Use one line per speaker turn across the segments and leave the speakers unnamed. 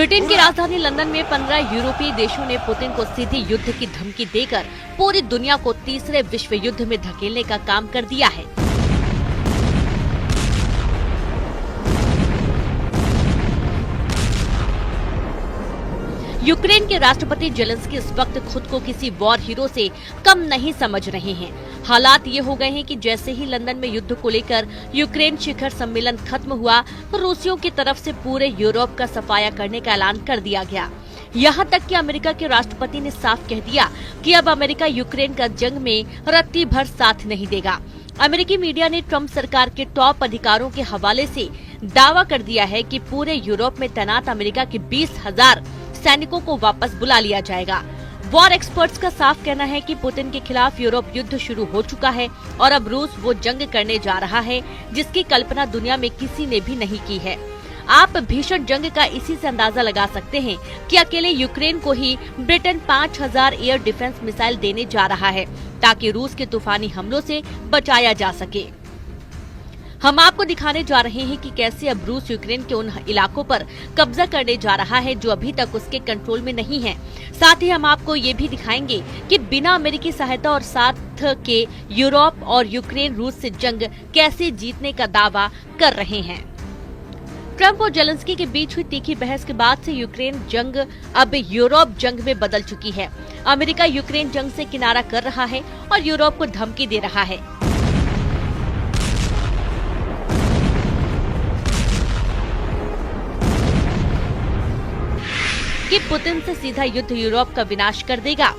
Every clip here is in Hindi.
ब्रिटेन की राजधानी लंदन में 15 यूरोपीय देशों ने पुतिन को सीधे युद्ध की धमकी देकर पूरी दुनिया को तीसरे विश्व युद्ध में धकेलने का काम कर दिया है। यूक्रेन के राष्ट्रपति जेलेंस्की इस वक्त खुद को किसी वॉर हीरो से कम नहीं समझ रहे हैं। हालात ये हो गए हैं कि जैसे ही लंदन में युद्ध को लेकर यूक्रेन शिखर सम्मेलन खत्म हुआ तो रूसियों की तरफ से पूरे यूरोप का सफाया करने का ऐलान कर दिया गया। यहाँ तक कि अमेरिका के राष्ट्रपति ने साफ कह दिया कि अब अमेरिका यूक्रेन का जंग में रत्ती भर साथ नहीं देगा। अमेरिकी मीडिया ने ट्रंप सरकार के टॉप अधिकारियों के हवाले से दावा कर दिया है कि पूरे यूरोप में तैनात अमेरिका के 20,000 सैनिकों को वापस बुला लिया जाएगा। वॉर एक्सपर्ट्स का साफ कहना है कि पुतिन के खिलाफ यूरोप युद्ध शुरू हो चुका है और अब रूस वो जंग करने जा रहा है जिसकी कल्पना दुनिया में किसी ने भी नहीं की है। आप भीषण जंग का इसी से अंदाजा लगा सकते हैं कि अकेले यूक्रेन को ही ब्रिटेन 5,000 एयर डिफेंस मिसाइल देने जा रहा है ताकि रूस के तूफानी हमलों से बचाया जा सके। हम आपको दिखाने जा रहे हैं कि कैसे अब रूस यूक्रेन के उन इलाकों पर कब्जा करने जा रहा है जो अभी तक उसके कंट्रोल में नहीं है। साथ ही हम आपको ये भी दिखाएंगे कि बिना अमेरिकी सहायता और साथ के यूरोप और यूक्रेन रूस से जंग कैसे जीतने का दावा कर रहे हैं। ट्रंप और जेलेंस्की के बीच हुई तीखी बहस के बाद से यूक्रेन जंग अब यूरोप जंग में बदल चुकी है। अमेरिका यूक्रेन जंग से किनारा कर रहा है और यूरोप को धमकी दे रहा है। कि पुतिन से सीधा युद्ध यूरोप का विनाश कर देगा।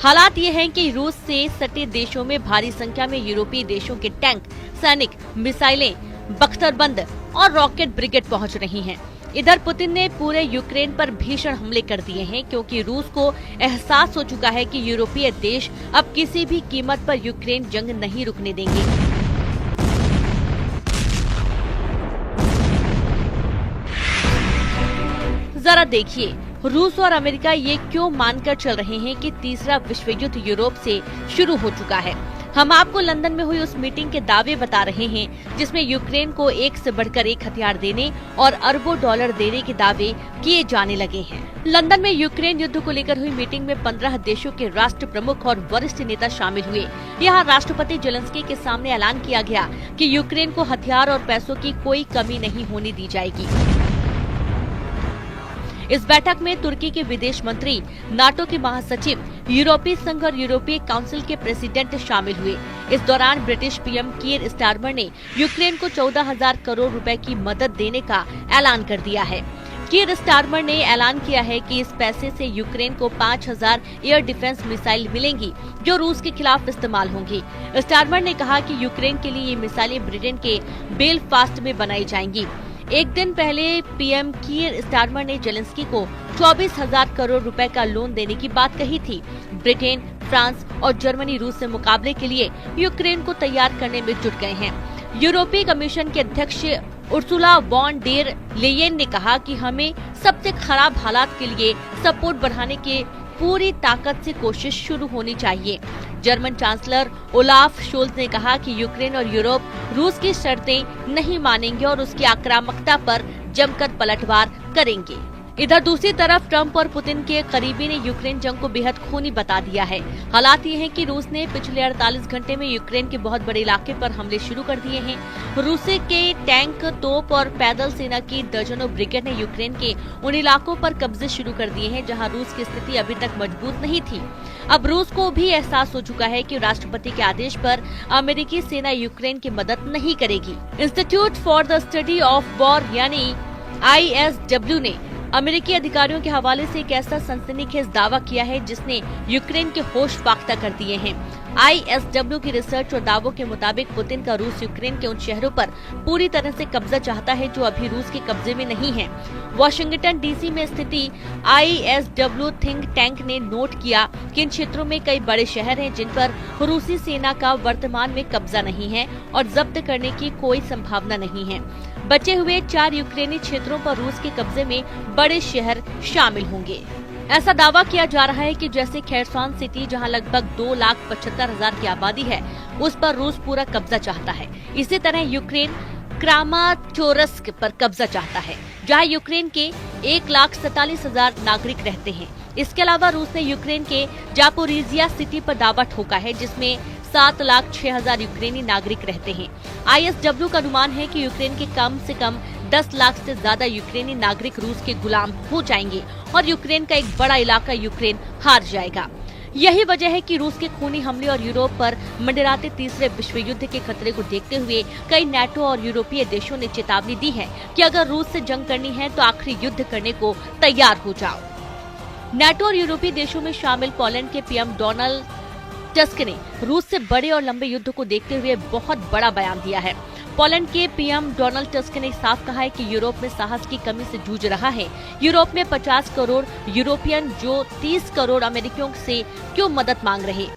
हालात ये हैं कि रूस से सटे देशों में भारी संख्या में यूरोपीय देशों के टैंक, सैनिक, मिसाइलें, बख्तरबंद और रॉकेट ब्रिगेड पहुंच रही हैं। इधर पुतिन ने पूरे यूक्रेन पर भीषण हमले कर दिए हैं क्योंकि रूस को एहसास हो चुका है कि यूरोपीय देश अब किसी भी कीमत पर यूक्रेन जंग नहीं रुकने देंगे। जरा देखिए, रूस और अमेरिका ये क्यों मानकर चल रहे हैं कि तीसरा विश्व युद्ध यूरोप से शुरू हो चुका है। हम आपको लंदन में हुई उस मीटिंग के दावे बता रहे हैं जिसमें यूक्रेन को एक से बढ़कर एक हथियार देने और अरबों डॉलर देने के दावे किए जाने लगे हैं। लंदन में यूक्रेन युद्ध को लेकर हुई मीटिंग में 15 देशों के राष्ट्र प्रमुख और वरिष्ठ नेता शामिल हुए। यहाँ राष्ट्रपति जेलेंस्की के सामने ऐलान किया गया कि यूक्रेन को हथियार और पैसों की कोई कमी नहीं होने दी जाएगी। इस बैठक में तुर्की के विदेश मंत्री, नाटो के महासचिव, यूरोपीय संघ और यूरोपीय काउंसिल के प्रेसिडेंट शामिल हुए। इस दौरान ब्रिटिश पीएम कीर स्टारमर ने यूक्रेन को 14,000 करोड़ रुपए की मदद देने का ऐलान कर दिया है। कीर स्टारमर ने ऐलान किया है कि इस पैसे से यूक्रेन को 5,000 एयर डिफेंस मिसाइल मिलेंगी जो रूस के खिलाफ इस्तेमाल होंगी। स्टारमर ने कहा कि यूक्रेन के लिए ये मिसाइलें ब्रिटेन के बेलफास्ट में बनाई जाएंगी। एक दिन पहले पीएम कीर स्टारमर ने जेलेंस्की को 24,000 करोड़ रुपए का लोन देने की बात कही थी। ब्रिटेन, फ्रांस और जर्मनी रूस से मुकाबले के लिए यूक्रेन को तैयार करने में जुट गए हैं। यूरोपीय कमीशन के अध्यक्ष उर्सुला वॉन डेर लेयेन ने कहा कि हमें सबसे खराब हालात के लिए सपोर्ट बढ़ाने के पूरी ताकत से कोशिश शुरू होनी चाहिए। जर्मन चांसलर ओलाफ शोल्ज ने कहा कि यूक्रेन और यूरोप रूस की शर्तें नहीं मानेंगे और उसकी आक्रामकता पर जमकर पलटवार करेंगे। इधर दूसरी तरफ ट्रंप और पुतिन के करीबी ने यूक्रेन जंग को बेहद खूनी बता दिया है। हालात ये हैं कि रूस ने पिछले 48 घंटे में यूक्रेन के बहुत बड़े इलाके पर हमले शुरू कर दिए हैं। रूस के टैंक, तोप और पैदल सेना की दर्जनों ब्रिगेड ने यूक्रेन के उन इलाकों पर कब्जे शुरू कर दिए हैं जहां रूस की स्थिति अभी तक मजबूत नहीं थी। अब रूस को भी एहसास हो चुका है कि राष्ट्रपति के आदेश पर अमेरिकी सेना यूक्रेन की मदद नहीं करेगी। Institute for the study of war यानी ISW ने अमेरिकी अधिकारियों के हवाले से एक ऐसा सनसनीखेज दावा किया है जिसने यूक्रेन के होश फाख्ता कर दिए हैं। ISW की रिसर्च और दावों के मुताबिक पुतिन का रूस यूक्रेन के उन शहरों पर पूरी तरह से कब्जा चाहता है जो अभी रूस के कब्जे में नहीं है। वॉशिंगटन DC में स्थिति ISW थिंक टैंक ने नोट किया कि इन क्षेत्रों में कई बड़े शहर हैं जिन पर रूसी सेना का वर्तमान में कब्जा नहीं है और जब्त करने की कोई संभावना नहीं है। बचे हुए 4 यूक्रेनी क्षेत्रों पर रूस के कब्जे में बड़े शहर शामिल होंगे। ऐसा दावा किया जा रहा है कि जैसे खेरसॉन सिटी जहां लगभग 2,75,000 की आबादी है, उस पर रूस पूरा कब्जा चाहता है। इसी तरह यूक्रेन क्रामाटोर्स्क पर कब्जा चाहता है, जहां यूक्रेन के 1,47,000 नागरिक रहते हैं। इसके अलावा रूस ने यूक्रेन के जापोरिजिया सिटी पर दावा ठोका है, जिसमें 7,06,000 यूक्रेनी नागरिक रहते हैं। ISW का अनुमान है कि यूक्रेन के कम से कम 10 लाख से ज्यादा यूक्रेनी नागरिक रूस के गुलाम हो जाएंगे और यूक्रेन का एक बड़ा इलाका यूक्रेन हार जाएगा। यही वजह है कि रूस के खूनी हमले और यूरोप पर मंडराते तीसरे विश्व युद्ध के खतरे को देखते हुए कई नाटो और यूरोपीय देशों ने चेतावनी दी है कि अगर रूस से जंग करनी है तो आखिरी युद्ध करने को तैयार हो जाओ। नाटो और यूरोपीय देशों में शामिल पोलैंड के पीएम डोनाल्ड टस्क ने रूस से बड़े और लंबे युद्ध को देखते हुए बहुत बड़ा बयान दिया है। पोलैंड के पीएम डोनाल्ड टस्क ने साफ कहा है कि यूरोप में साहस की कमी से जूझ रहा है। यूरोप में 50 करोड़ यूरोपियन जो 30 करोड़ अमेरिकियों से क्यों मदद मांग रहे,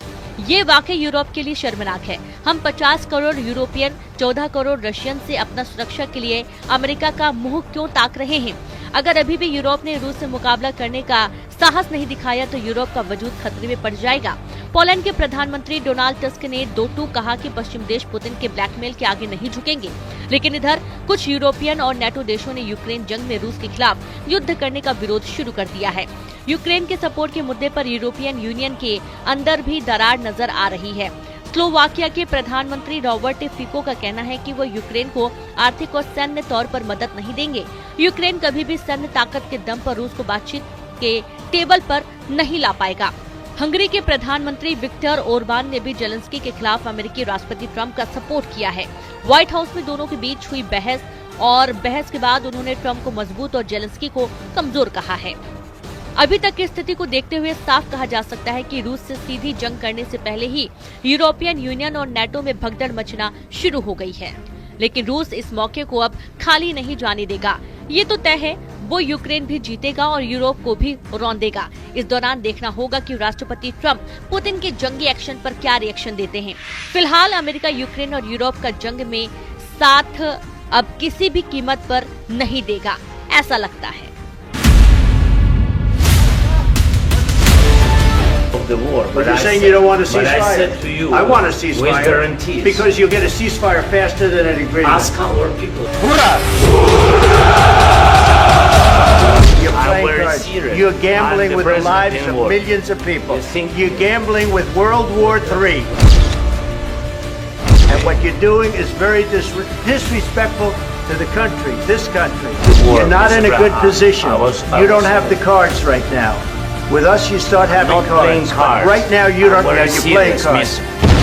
ये वाकई यूरोप के लिए शर्मनाक है। हम 50 करोड़ यूरोपियन 14 करोड़ रशियन से अपना सुरक्षा के लिए अमेरिका का मुंह क्यों ताक रहे हैं। अगर अभी भी यूरोप ने रूस से मुकाबला करने का साहस नहीं दिखाया तो यूरोप का वजूद खतरे में पड़ जाएगा। पोलैंड के प्रधानमंत्री डोनाल्ड टस्क ने दो टूक कहा कि पश्चिम देश पुतिन के ब्लैकमेल के आगे नहीं झुकेंगे। लेकिन इधर कुछ यूरोपियन और नाटो देशों ने यूक्रेन जंग में रूस के खिलाफ युद्ध करने का विरोध शुरू कर दिया है। यूक्रेन के सपोर्ट के मुद्दे पर यूरोपियन यूनियन के अंदर भी दरार नजर आ रही है। स्लोवाकिया के प्रधानमंत्री रॉबर्ट फिको का कहना है कि वो यूक्रेन को आर्थिक और सैन्य तौर पर मदद नहीं देंगे। यूक्रेन कभी भी सैन्य ताकत के दम पर रूस को बातचीत के टेबल पर नहीं ला पाएगा। हंगरी के प्रधानमंत्री विक्टर ओरबान ने भी जेलेंस्की के खिलाफ अमेरिकी राष्ट्रपति ट्रंप का सपोर्ट किया है। व्हाइट हाउस में दोनों के बीच हुई बहस के बाद उन्होंने ट्रंप को मजबूत और जेलेंस्की को कमजोर कहा है। अभी तक की स्थिति को देखते हुए साफ कहा जा सकता है कि रूस से सीधी जंग करने से पहले ही यूरोपियन यूनियन और नाटो में भगदड़ मचना शुरू हो गई है। लेकिन रूस इस मौके को अब खाली नहीं जाने देगा। ये तो तय है, वो यूक्रेन भी जीतेगा और यूरोप को भी रौंदेगा। इस दौरान देखना होगा कि राष्ट्रपति ट्रंप पुतिन के जंगी एक्शन पर क्या रिएक्शन देते हैं। फिलहाल अमेरिका यूक्रेन और यूरोप का जंग में साथ अब किसी भी कीमत पर नहीं देगा, ऐसा लगता है।
The war,
but you're saying you don't want a ceasefire.
I said to you,
I want a ceasefire.
with guarantees.
Because you get a ceasefire faster than an agreement.
Ask our people.
You're playing
very
cards.
serious.
You're gambling
I'm the
with the
president
lives
in
of
war.
millions of people.
You think-
You're gambling with World War III. And what you're doing is very disrespectful to the country, this country.
War,
You're not in a
Mr.
good position.
I
You don't
was-
have the cards right now. With us, you start having
not playing
cards.
cards.
But right now, you don't.
I'm very
You're playing
serious,
cards.
miss.